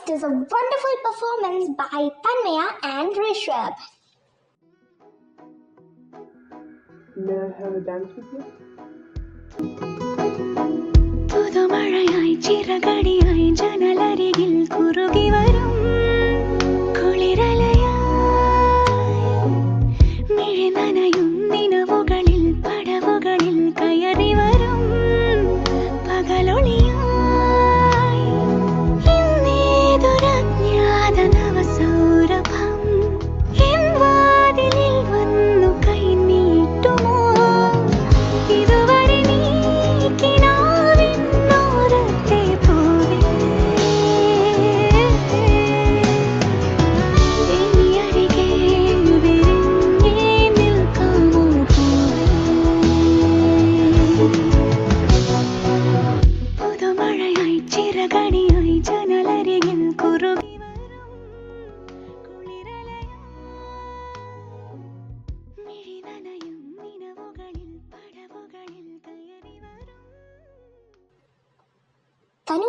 Next is a wonderful performance by Tanmaya and Rishabh. May I have a dance with you? പുതുമഴയായി ചിറകടിയായി ജനലരികിൽ കുറുകി വരും കുളിരലയായി മിഴി നനയും നിലവുകളിൽ പടവുകളിൽ കയറി വരും പകലൊളിയായി ഇന്നേതൊരജ്ഞാത നവസൗരഭം N വാതിലിൽ വന്നു കൈ നീട്ടുമോ ഇതുവരെ നീ കിനാവിന്നോരത്തെ പോവേ ഇനി അരികെ വിരിഞ്ഞേ നിൽക്കാമോ പോവേ പുതുമഴയായി ചിറകടിയായി ജനലരികിൽ കുറുകി വരും കുളിരലയായി മിഴി നനയും നിലവുകളിൽ പടവുകളിൽ കയറി വരും തനു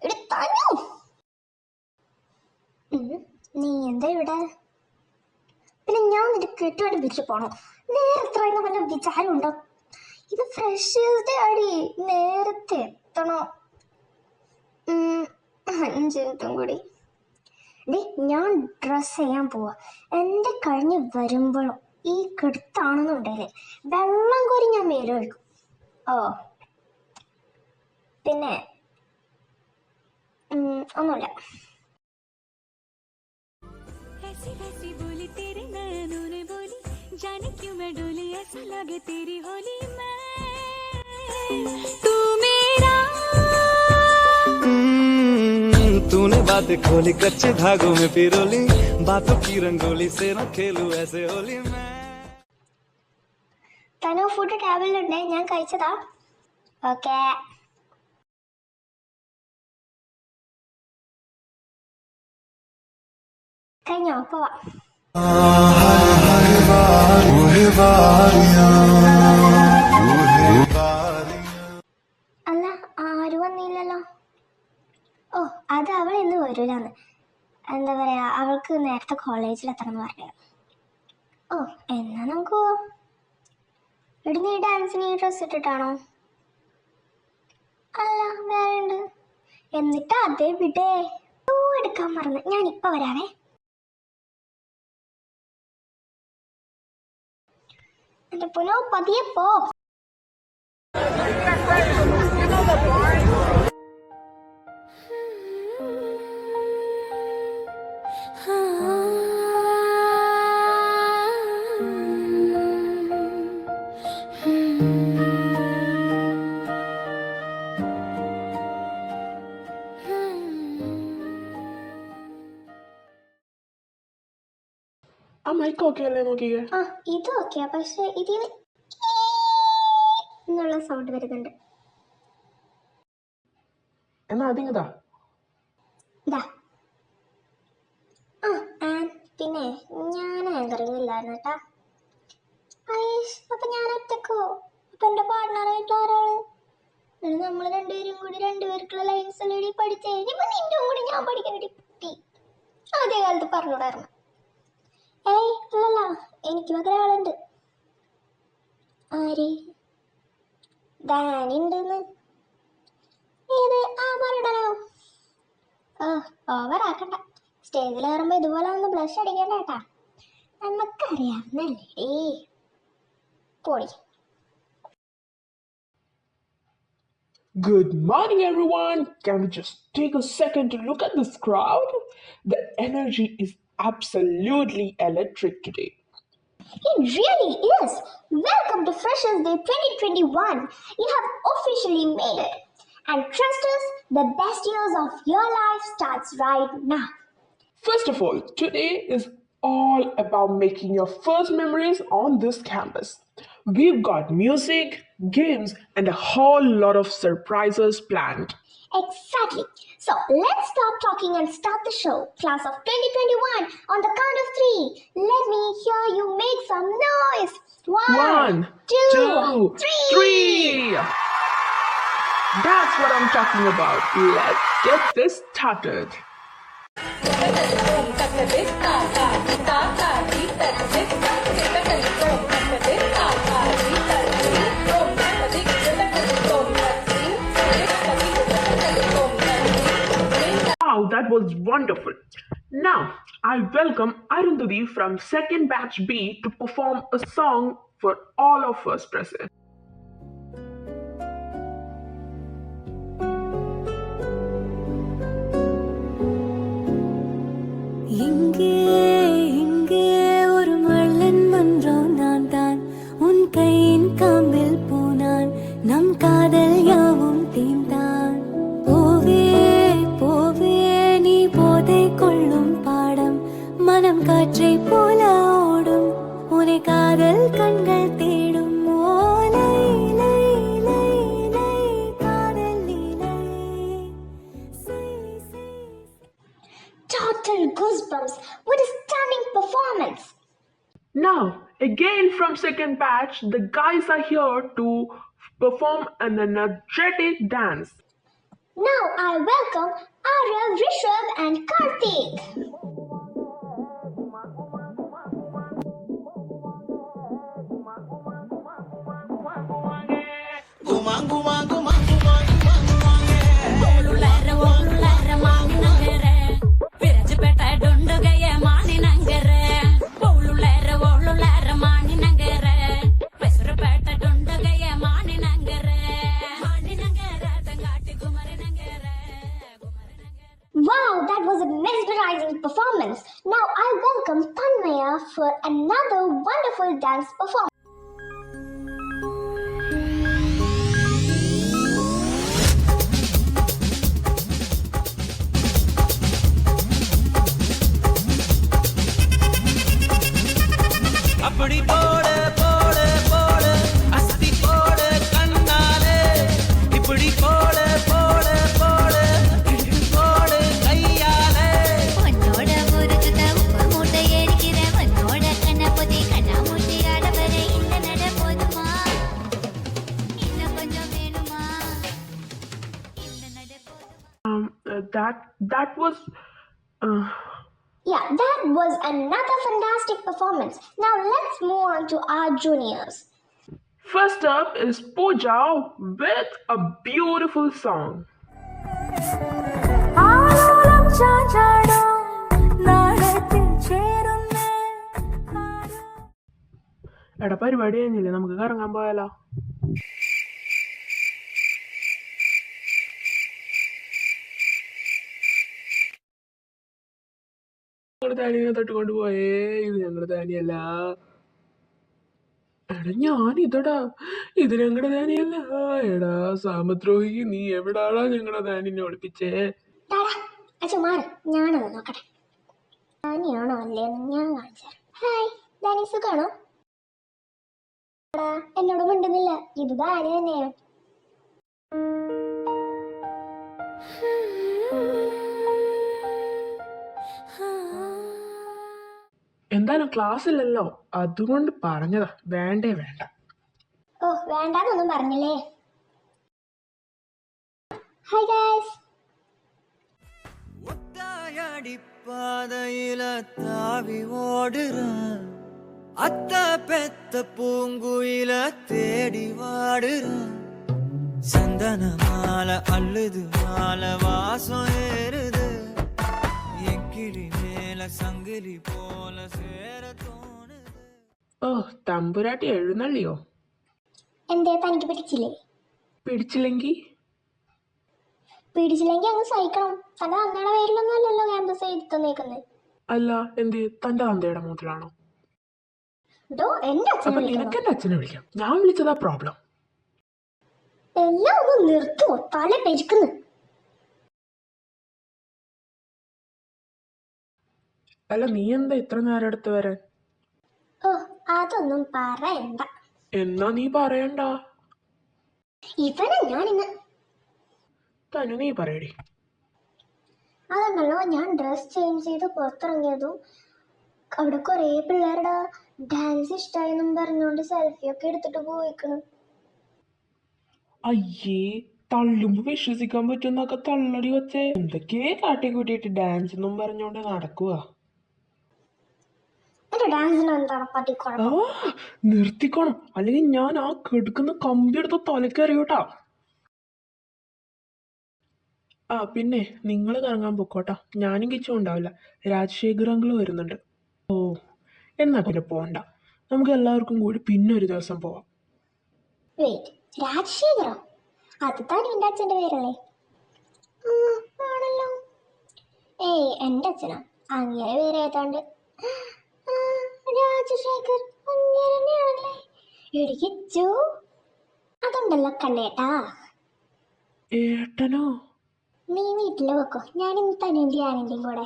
എടി തനു, നീ എന്താ ഇവിടെ? പിന്നെ ഞാൻ നിന്റെ കെട്ടുവേണ്ടി വിരിച്ചു പോണോ? നേരത്തെ വല്ല വിചാരം ഉണ്ടോ? ഇത് ഫ്രഷേഴ്സ് ഡേ ആടി, നേരത്തെ എത്തണോ? 5 മിനിറ്റും കൂടി. ഡേ, ഞാൻ ഡ്രസ് ചെയ്യാൻ പോവാ. എൻ്റെ കഴിഞ്ഞ് വരുമ്പോഴും ഈ കെടുത്താണെന്നുണ്ടെങ്കിൽ വെള്ളം കോരി ഞാൻ മേലൊഴിക്കും. ഓ പിന്നെ ഒന്നുമില്ല. ऐसी वैसी बोली तेरे नैनों ने बोली जाने क्यों मैं डोली ऐसा लगे तेरी होली में तू मेरा तूने बातें खोली कच्चे धागों में पिरोली बातों की रंगोली से न खेलूं ऐसे होली में. തനു, ഫുഡ് ടേബിളിലുണ്ട്, ഞാൻ കഴിച്ചതാ. ഓക്കെ. കഴിഞ്ഞോ? പോവാ. അല്ല, ആരും വന്നില്ലല്ലോ. ഓ, അത് അവൾ ഇന്ന് വരൂലെന്ന്. എന്താ പറയാ, അവൾക്ക് നേരത്തെ കോളേജിൽ എത്തണമെന്ന് പറയാം. ഓ, എന്നാ നമുക്ക് പോവാം. എടി, നീ ഡാൻസിന് ഈ ഡ്രസ് ഇട്ടിട്ടാണോ? അല്ല, വേറെ ഉണ്ട്. എന്നിട്ട് അതേ വിടേ. എടുക്കാൻ മറന്ന്, ഞാൻ ഇപ്പൊ വരാവേ. എന്റെ പുനോ, പതിയെ പോ. ആ മൈക്ക് ഓക്കെ അല്ലേ നോക്കിയേ? ആ, ഇത് ഓക്കെയാ, പക്ഷെ ഇതിന് എന്നുള്ള സൗണ്ട് വരുന്നുണ്ട്. എന്നാ അതിങ്ങതാ. ഇതാ. ആ, പിന്നെ ഞാൻ ആങ്കറിങ്ങില്ലായിരുന്നു കേട്ടാ. അപ്പൊ ഞാൻ ഒറ്റക്കോ? അപ്പൊ എന്റെ പാർട്ട്ണറായിട്ട് ഒരാള്? നമ്മൾ രണ്ടുപേരും കൂടി രണ്ടുപേർക്കുള്ള ലൈൻസ് അല്ലേ പഠിച്ചേ? ഇനിയിപ്പൊ നിന്റെ കൂടി ഞാൻ പഠിക്കണ്ടി കുട്ടി. ആദ്യ കാലത്ത് പറഞ്ഞുകൂടായിരുന്നു. ഏയ് അല്ലല്ല, എനിക്ക് പകരം ആളുണ്ട്. ആര്? ഡാനി ഉണ്ടെന്ന്. ഏത്? ആ, പറയണോ? ഓ, ഓവറാക്കണ്ട. സ്റ്റേജിൽ കയറുമ്പോ ഇതുപോലെ ഒന്ന് ബ്ലഷ് അടിക്കണ്ട കേട്ടാ. നമുക്കറിയാവുന്നല്ലേ. പോടി. Good morning, everyone. Can we just take a second to look at this crowd? The energy is absolutely electric today. It really is. Welcome to Freshers Day 2021. You have officially made it. And trust us, the best years of your life starts right now. First of all, today is all about making your first memories on this campus. We've got music, games, and a whole lot of surprises planned. Exactly. So let's stop talking and start the show. Class of 2021, on the count of 3, let me hear you make some noise. 1, 2, 3. That's what I'm talking about. Let's get this started. Wow, that was wonderful. Now, I welcome Arundhati from second batch B to perform a song for all of us present. இங்கே இங்கே ஒரு மள்ளன் மன்றம் நான் தான் உன் கையின் காம்பில் போனான் நம் காதல் யாவும் தீந்தான் போவே போவே நீ போதை கொள்ளும் பாடம் மனம் காற்றை போல ஓடும் உனை காதல் கண்கள் தேடும் ஓலை லை லை லை காதல் லீலை Total goosebumps. What a stunning performance. Now, again from second batch, the guys are here to perform an energetic dance. Now I welcome Arav, Rishabh and Karthik. Wow, that was a mesmerizing performance. Now I welcome Tanmaya for another wonderful dance performance. அப்படி போட போட போட அஸ்தி போட கண்ணாலே இப்படி போட போட போட இட்டு போட கையாலே உன்னோட முறுக்குத உப்பு மூட்டை எரிக்கிற உன்னோட கண்ண பொதி கண்ணா மூட்டி ஆடவர இந்த நட போதுமா இன்னும் கொஞ்சம் வேணுமா இந்த நட போதுமா That was. Yeah, that was another fantastic performance. Now let's move on to our juniors. First up is Pooja with a beautiful song. ஆலோலம் சாஞ்சாடும் നാളത്തിൽ ചേരുന്നേ എടാ പരിപാടി കഴിഞ്ഞില്ലേ നമുക്ക് കറങ്ങാൻ പോയാലോ? ഞങ്ങളുടെ താനിയെ തട്ടുകൊണ്ട് പോയേ, ഇത് ഞങ്ങളുടെ താനിയല്ല. എടാ ഞാനിതടാ, ഇത് ഞങ്ങളുടെ താനിയല്ല. എടാ സാമദ്രോഹി, നീ എവിടാടാ ഞങ്ങളുടെ താനിനെ ഒളിപ്പിച്ചേ? ടാടാ, അച്ഛൻ മാറി, ഞാനൊന്ന് നോക്കട്ടെ. ദാനിയാണോ അല്ലേന്ന് ഞാൻ കാണിച്ചു. ഹായ്, ദാനി സുഖാണോ? എന്നോട് മിണ്ടുന്നില്ല. ഇത് ദാനി തന്നെയാണ്. എന്തായാലും ക്ലാസ് ഇല്ലല്ലോ, അതുകൊണ്ട് പറഞ്ഞതാ. വേണ്ടേ വേണ്ട. ഓ വേണ്ടാന്നൊന്നും പറഞ്ഞില്ലേ. Hi guys. ஒத்தாயடி பாதையில தாவி ஓடுறான் அத்த பெத்த பூங்குயில தேடி வாடுறான் சந்தன மாலை அள்ளுது மாலை வாசம் ஏறுது என் கிளி மேல சங்கிலி போல சேர தோணுது. ഓ തമ്പുരാട്ടി എഴുന്നള്ളിയോ? എന്തേ തനിക്ക് പിടിച്ചില്ലേ? പിടിച്ചില്ലെങ്കി പിടിച്ചില്ലെങ്കിൽ അങ്ങ് സഹിക്കണം. തന്റെ തന്നയുടെ പേരിലൊന്നും അല്ലല്ലോ ക്യാമ്പസ് എഴുതി തന്നേക്കുന്നത്. അല്ല, എന്ത് തന്റെ തന്തയുടെ മുതലാണോ? ഡോ, എന്റെ അച്ഛനെ അപ്പൊ വിളിക്കണം. നിനക്ക് എന്റെ അച്ഛനെ വിളിക്കാം. ഞാൻ വിളിച്ചതാ പ്രോബ്ലം. എല്ലാം ഒന്ന് നിർത്തുമോ? തല പെരുക്കുന്നു. അല്ല, നീ എന്താ ഇത്ര നേരം എടുത്ത് വരാൻ? ഓ അതൊന്നും പറയണ്ട. എന്നാ നീ പറയണ്ട. ഇവനെ ഞാനിന്ന് തനു നീ പറയടി. അതുണ്ടല്ലോ, ഞാൻ ഡ്രസ് ചേഞ്ച് ചെയ്ത് പുറത്തിറങ്ങിയതും അവിടെ കുറേ പിള്ളേരുടെ ഡാൻസ് ഇഷ്ടമായെന്നും പറഞ്ഞുകൊണ്ട് സെൽഫി ഒക്കെ എടുത്തിട്ട് പോയിക്കണം. അയ്യേ, തള്ളുമ്പോ വിശ്വസിക്കാൻ പറ്റുന്നൊക്കെ തള്ളടി വച്ചേ. എന്തൊക്കെയേ കാട്ടിക്കൂട്ടിയിട്ട് ഡാൻസ് എന്നും പറഞ്ഞോണ്ട് നടക്കുക. എന്റെ ഡാൻസിന് എന്താണ് ആ പറ്റിക്കുഴപ്പം? നിർത്തിക്കോണം, അല്ലെങ്കിൽ ഞാൻ ആ കെടുക്കുന്ന കമ്പി എടുത്ത് തലക്കറിയൂട്ടാ. ആ പിന്നെ നിങ്ങൾ കറങ്ങാൻ പൊക്കോട്ടാ, ഞാനും കിച്ചും ഉണ്ടാവില്ല. രാജശേഖർ അങ്കിൾ വരുന്നുണ്ട്. ഓ എന്നാ പിന്നെ പോണ്ട, നമുക്ക് എല്ലാവർക്കും കൂടി പിന്നെ ഒരു ദിവസം പോവാം. വെയിറ്റ്, രാജശേഖരോ? അത് താൻ എൻ്റെ അച്ഛൻ്റെ പേരല്ലേ? ആണല്ലോ. ഏയ്, എൻ്റെ അച്ഛനാ. അങ്ങനെ പേര് ഏതാണ്ട്. ആ, രാജശേഖർ അങ്ങനെ തന്നെയാണല്ലേ. ഇടിച്ചു അതുണ്ടല്ലോ കണ്ണേട്ടാ. ഏട്ടനോ? നീ വീട്ടിൽ വെക്കോ, ഞാനിന്ന് തനിയും ആരെങ്കിലും കൂടെ.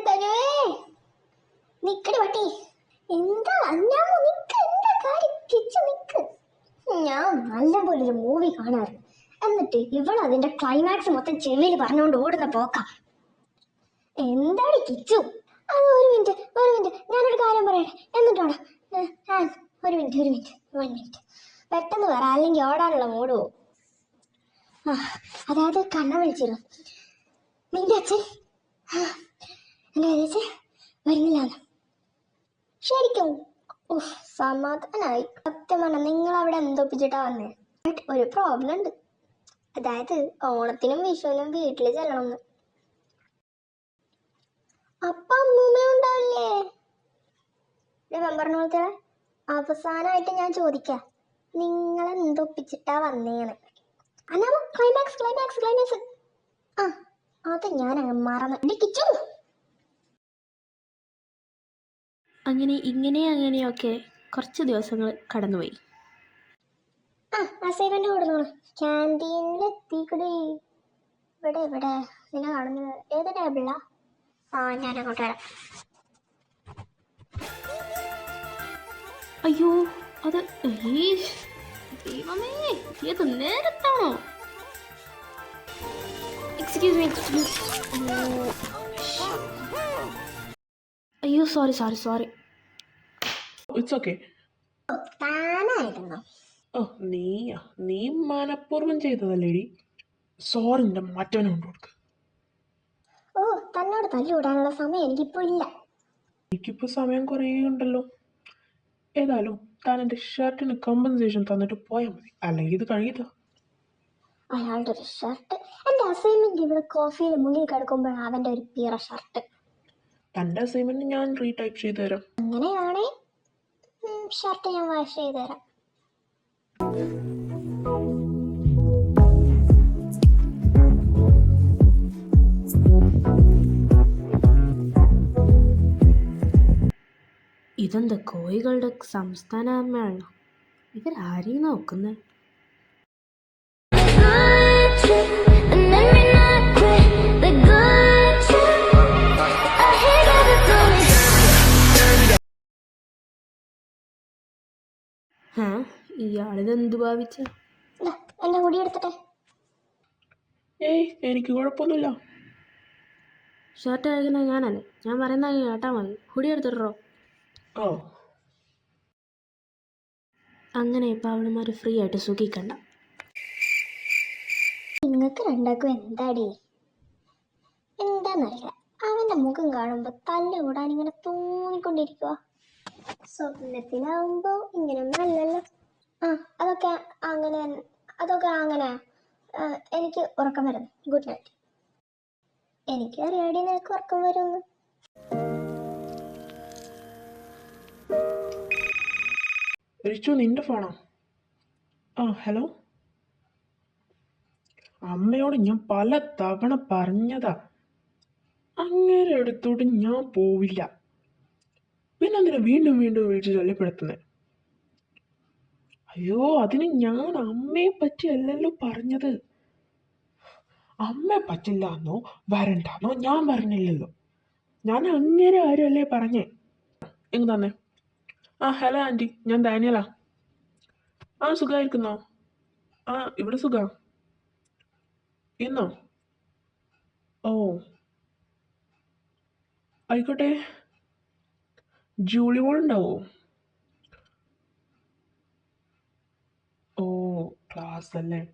തനുവേ, നിക്കടി പട്ടി. എന്താ അന്നാമോ, നിക്ക്. എന്താ കാര്യം? കിച്ചു നിക്ക്. ഞാൻ നല്ലപോലെ ഒരു മൂവി കാണാറുണ്ട്, എന്നിട്ട് ഇവൾ അതിന്റെ ക്ലൈമാക്സ് മൊത്തം ചെവിയിൽ പറഞ്ഞുകൊണ്ട് ഓടുന്ന പോക്ക. എന്താണ് കിച്ചു? അത് ഒരു മിനിറ്റ്, ഒരു മിനിറ്റ്, ഞാനൊരു കാര്യം പറയട്ടെ, എന്നിട്ടാണ്. ഒരു മിനിറ്റ്, ഒരു മിനിറ്റ്, 1 മിനിറ്റ്. പെട്ടെന്ന് പറ, അല്ലെങ്കിൽ ഓടാനുള്ള മൂഡ് പോവും. അതായത് കണ്ണ വിളിച്ചിരുന്നു നിന്റെ അച്ഛൻ എന്റെ ചേച്ചി വരുന്നില്ലാന്ന്. ശരിക്കും സമാധാനായി. സത്യം പറഞ്ഞ നിങ്ങൾ അവിടെ എന്തൊപ്പിച്ചിട്ടാ വന്നേ? ബട്ട് ഒരു പ്രോബ്ലം ഉണ്ട്. അതായത് ഓണത്തിനും വിഷുവിനും വീട്ടിൽ ചെല്ലണമെന്ന്. അപ്പ അമ്മൂമ്മ ഉണ്ടാവില്ലേ? പറഞ്ഞ പോലത്തെ അവസാനമായിട്ട് ഞാൻ ചോദിക്കാം, നിങ്ങൾ എന്തൊപ്പിച്ചിട്ടാ വന്നേന്ന്. അല്ലാതെ ക്ലൈമാക്സ് ക്ലൈമാക്സ് ക്ലൈമാക്സ് ആ അത് ഞാൻ അങ്ങ് മറന്നു കിച്ചു. അങ്ങനെ അങ്ങനെയൊക്കെ കുറച്ച് ദിവസങ്ങൾ കടന്നുപോയി. അസൈൻമെന്റ് കൊടുത്തോളൂ. ക്യാൻറ്റീനിലെത്തിക്കൂടി. ഇവിടെ ഇവിടെ നിന്നെ കാണുന്നത് ഏത് ടേബിളാ? ഞാൻ അങ്ങോട്ട് വരാം. അയ്യോ, അത് ദൈവമേ, ഏത് നേരത്താണോ? Excuse me. അയ്യോ, സോറി. It's okay. താനായിരുന്നു. ഓ നീ മനഃപൂർവ്വം ചെയ്തതല്ലേടി. സോറി നിന്റെ മറ്റവനെ കൊണ്ട് കൊടുക്ക്. തന്നോട് തല്ലുകൂടാനുള്ള സമയം എനിക്കിപ്പോ ഇല്ല. എനിക്കിപ്പോ സമയം കുറേ ഉണ്ടല്ലോ. ഏതായാലും താൻ എൻ്റെ ഷർട്ടിന് കമ്പൻസേഷൻ തന്നിട്ട് പോയാൽ മതി, അല്ലെങ്കിൽ ഇത് കഴുകിതാ. അയാളുടെ ഒരു ഷർട്ട്. എൻ്റെ അസൈൻമെന്റ് ഇവിടെ കോഫിയിൽ മുങ്ങി കിടക്കുമ്പോൾ അവൻ്റെ ഒരു പീറ ഷർട്ട്. തൻ്റെ അസൈൻമെന്റ് ഞാൻ റീടൈപ്പ് ചെയ്ത് തരാം. അങ്ങനെയാണേ ഷർട്ട് ഞാൻ വാഷ് ചെയ്ത് തരാം. ഇതെന്താ കോഴികളുടെ സംസ്ഥാന അമ്മയാണോ? ഇവരാരെയും നോക്കുന്നത്? ഇയാളിതെന്തു ഭാവിച്ച? എന്റെ മുടി എടുത്തിട്ടെ. ഏയ് എനിക്ക് കുഴപ്പമൊന്നുമില്ല. ഷർട്ട് കഴിക്കുന്നത് ഞാനല്ലേ, ഞാൻ പറയുന്ന കേട്ടാ മതി. ഹുടി എടുത്തിട്ടോ. ഓ അങ്ങനെ ഇപ്പം അവളുമാർ ഫ്രീ ആയിട്ട് സുഖിക്കണ്ട. നിങ്ങൾക്ക് രണ്ടാക്കും എന്താടി? എന്താന്നറിയില്ല, അവന്റെ മുഖം കാണുമ്പോ തല്ലുകൂടാൻ ഇങ്ങനെ തോന്നിക്കൊണ്ടിരിക്കുക. സ്വപ്നത്തിലാവുമ്പോ ഇങ്ങനൊന്നും അല്ലല്ലോ. അതൊക്കെ അങ്ങനെ. എനിക്ക് ഉറക്കം വരുന്നു. Good night. എനിക്ക് അറിയാടി നിനക്ക് ഉറക്കം വരുമെന്ന്. റിച്ചു, നിന്റെ ഫോണോ? ഹലോ. അമ്മയോട് ഞാൻ പല തവണ പറഞ്ഞതാ, അങ്ങനെ എടുത്തോട്ട് ഞാൻ പോവില്ല. പിന്നെ എന്തിനാ വീണ്ടും വിളിച്ച് ശല്യപ്പെടുത്തുന്നത്? അയ്യോ, അതിന് ഞാൻ അമ്മയെ പറ്റിയല്ലല്ലോ പറഞ്ഞത്. അമ്മയെ പറ്റില്ല എന്നോ വരണ്ടെന്നോ ഞാൻ പറഞ്ഞില്ലല്ലോ. ഞാൻ അങ്ങനെ ആരുമല്ലേ പറഞ്ഞേ. എങ്ങ് തന്നെ. ഹലോ ആൻറ്റി, ഞാൻ ഡാനിയലാ. സുഖമായിരിക്കുന്നോ? ഇവിടെ സുഖം. ഇന്നോ? ഓ ആയിക്കോട്ടെ. ജൂലി മോൾ ഉണ്ടാവോ? ഓ, ക്ലാസ് അല്ലേ.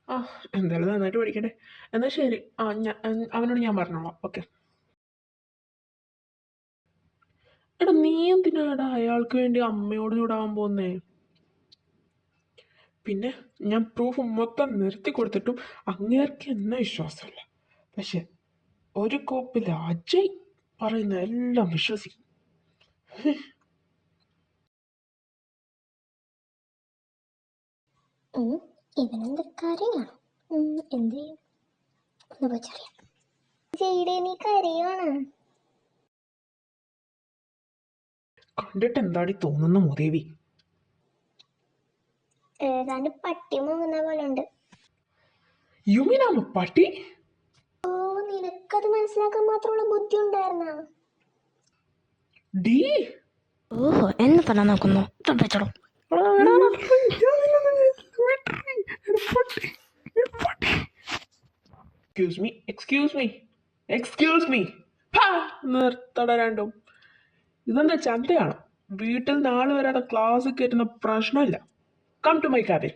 ആ, എന്തായാലും നന്നായിട്ട് പഠിക്കട്ടെ. എന്നാൽ ശരി. അവനോട് ഞാൻ പറഞ്ഞോളാം. ഓക്കെ. എടാ, നീ എന്തിനാടാ അയാൾക്ക് വേണ്ടി അമ്മയോട് ചൂടാവാൻ പോകുന്നേ? പിന്നെ ഞാൻ പ്രൂഫ് മൊത്തം നിർത്തി കൊടുത്തിട്ടും അങ്ങേർക്ക് എന്നെ വിശ്വാസമില്ല. പക്ഷെ ഒരു കോപ്പിൽ അജയ് പറയുന്ന എല്ലാം വിശ്വസിക്കും. ഇവനെന്ത് കാര്യമാണ്? എന്ത് ചെയ്യും ഒന്ന് പോയിച്ചറിയാം. ജയ്ഡേ, നീ കരയാണ്? കണ്ടിട്ട് എന്താടി തോന്നുന്നു മൂദേവി? ഏതാണ്ട് പട്ടി മുങ്ങുന്ന പോലെ ഉണ്ട്. യു മീൻ ആമ പട്ടി? ഓ, നിനക്കത് മനസ്സിലാക്കാൻ മാത്രമുള്ള ബുദ്ധി ഉണ്ടായിരുന്ന? ഡി ഓഹോ, എന്നെ തന്നെ നോക്കുന്നു. വെച്ചോളൂ. Excuse me. നിർത്തട രണ്ടും. ഇതെന്താ ചന്തയാണ്? വീട്ടിൽ നാളെ വരാതെ ക്ലാസ് കയറ്റുന്ന പ്രശ്നമില്ല. Come to my cabin.